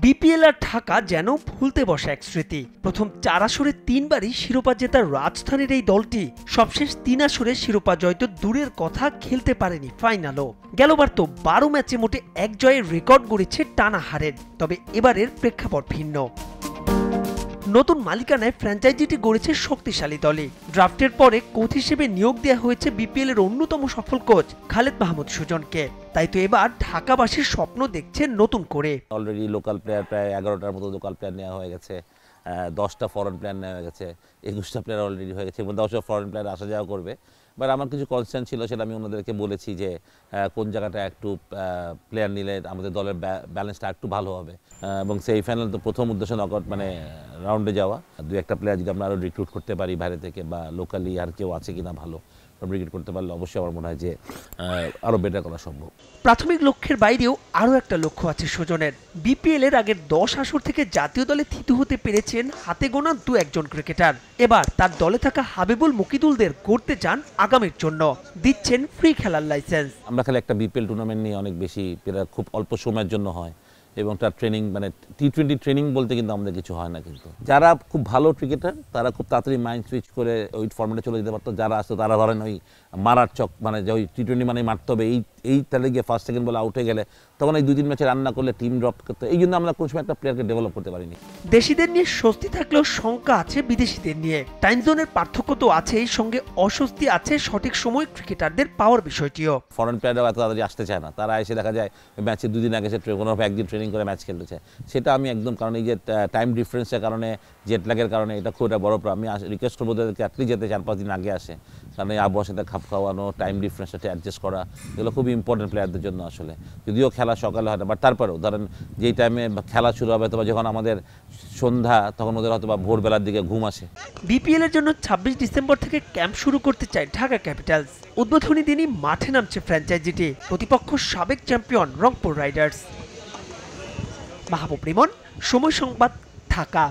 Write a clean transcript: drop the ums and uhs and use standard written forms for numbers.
BPL আর ঢাকা যেন ভুলতে বসা এক স্মৃতি। প্রথম 4 আসরে 3 বারই শিরোপা জেতার রাজধানীর এই দলটি সবশেষ 3 আসরে শিরোপা জয় তো দূরের কথা, খেলতে পারেনি ফাইনালও। গেলবার তো 12 ম্যাচে মোটে 1 জয়ের রেকর্ড গড়েছে টানা হারের। তবে এবারের প্রেক্ষাপট ভিন্ন। নতুন মালিকানায় ফ্র্যাঞ্চাইজিটি গড়েছে শক্তিশালী দলে। ড্রাফটের পরে কোচ হিসেবে নিয়োগ দেওয়া হয়েছে বিপিএল এর অন্যতম সফল কোচ খালেদ মাহমুদ সুজনকে। তাই তো এবার ঢাকাবাসীর স্বপ্ন দেখছে নতুন করে। অলরেডি লোকাল প্লেয়ার প্রায় 11টার মতো লোকাল প্লেয়ার নেওয়া হয়ে গেছে, 10টা ফরেন প্লেয়ার নেওয়া হয়ে গেছে, 21টা প্লেয়ার অলরেডি হয়ে গেছে এবং 10টা ফরেন প্লেয়ার আসা যাওয়া করবে। বাট আমার কিছু কনসার্ন ছিল, সেটা আমি ওনাদেরকে বলেছি যে কোন জায়গাটা একটু প্লেয়ার নিলে আমাদের দলের ব্যালেন্সটা একটু ভালো হবে। এবং সেই ফাইনাল তো প্রথম উদ্দেশ্য নকআউট মানে রাউন্ডে যাওয়া। 2-1টা প্লেয়ার যদি আমরা আরও রিক্রুট করতে পারি বাইরে থেকে, বা লোকালি আর কেউ আছে কিনা ভালো রিক্রুট করতে পারলে অবশ্যই আমার মনে হয় যে আরও বেটার করা সম্ভব। প্রাথমিক লক্ষ্যের বাইরেও আরও একটা লক্ষ্য আছে সুজনের। বিপিএল এর আগের 10 আসর থেকে জাতীয় দলে থিতু হতে পেরেছেন হাতে গোনা 2-1 ক্রিকেটার। এবার তার দলে থাকা হাবিবুল মুকিদুলদের করতে চান আগামীর জন্য, দিচ্ছেন ফ্রি খেলার লাইসেন্স। আমরা খালি একটা বিপিএল টুর্নামেন্ট নিয়ে অনেক বেশি, এটা খুব অল্প সময়ের জন্য হয় এবং তার ট্রেনিং মানে T20 ট্রেনিং বলতে কিন্তু আমাদের কিছু হয় না। কিন্তু যারা খুব ভালো ক্রিকেটার তারা খুব তাড়াতাড়ি মাইন্ড সুইচ করে ওই ফর্মেটে চলে যেতে পারতো। যারা আসতো তারা ধরেন ওই মারার চক, মানে যে ওই T20 মানে মারতে হবে, এই তাহলে গিয়ে ফার্স্ট সেকেন্ড বলে আউট হয়ে গেলে তখন এই 2-3 ম্যাচে রান্না করলে টিম ড্রপ করতে, এই জন্য আমরা কোনো সময় একটা প্লেয়ারকে ডেভেলপ করতে পারিনি। দেশিদের নিয়ে স্বস্তি থাকলেও শঙ্কা আছে বিদেশিদের নিয়ে। টাইম জোনের পার্থক্য তো আছেই, সঙ্গে অস্বস্তি আছে সঠিক সময় ক্রিকেটারদের পাওয়ার বিষয়টিও। ফরেন প্লেয়াররাও এত তাড়াতাড়ি আসতে চায় না, তারা এসে দেখা যায় ম্যাচে 2 দিন আগে সে কোনোভাবে একদিন ট্রেনিং করে ম্যাচ খেলতে চায়। সেটা আমি একদম, কারণ এই যে টাইম ডিফারেন্সের কারণে, জেট ল্যাগের কারণে এটা খুব একটা বড় প্রবলেম। আমি রিকোয়েস্ট করবো ওদেরকে অ্যাটলিস্ট যেতে 4-5 দিন আগে আসে, কারণ এই আবহাওয়ার সাথে খাপ খাওয়ানো, টাইম ডিফারেন্সটা অ্যাডজাস্ট করা, এগুলো খুবই ইম্পর্টেন্ট প্লেয়ারদের জন্য আসলে। যদিও খেলা সকালে হয় না, বাট তারপরেও ধরেন যেই টাইমে খেলা শুরু হবে অথবা যখন আমাদের সন্ধ্যা, তখন ওদের হয়তো বা ভোরবেলার দিকে ঘুম আসে। বিপিএল এর জন্য 26 ডিসেম্বর থেকে ক্যাম্প শুরু করতে চায় ঢাকা ক্যাপিটালস। উদ্বোধনী দিনই মাঠে নামছে ফ্র্যাঞ্চাইজিটি, প্রতিপক্ষ সাবেক চ্যাম্পিয়ন রংপুর রাইডার্স। মাহবুব রিমন, সময় সংবাদ, ঢাকা।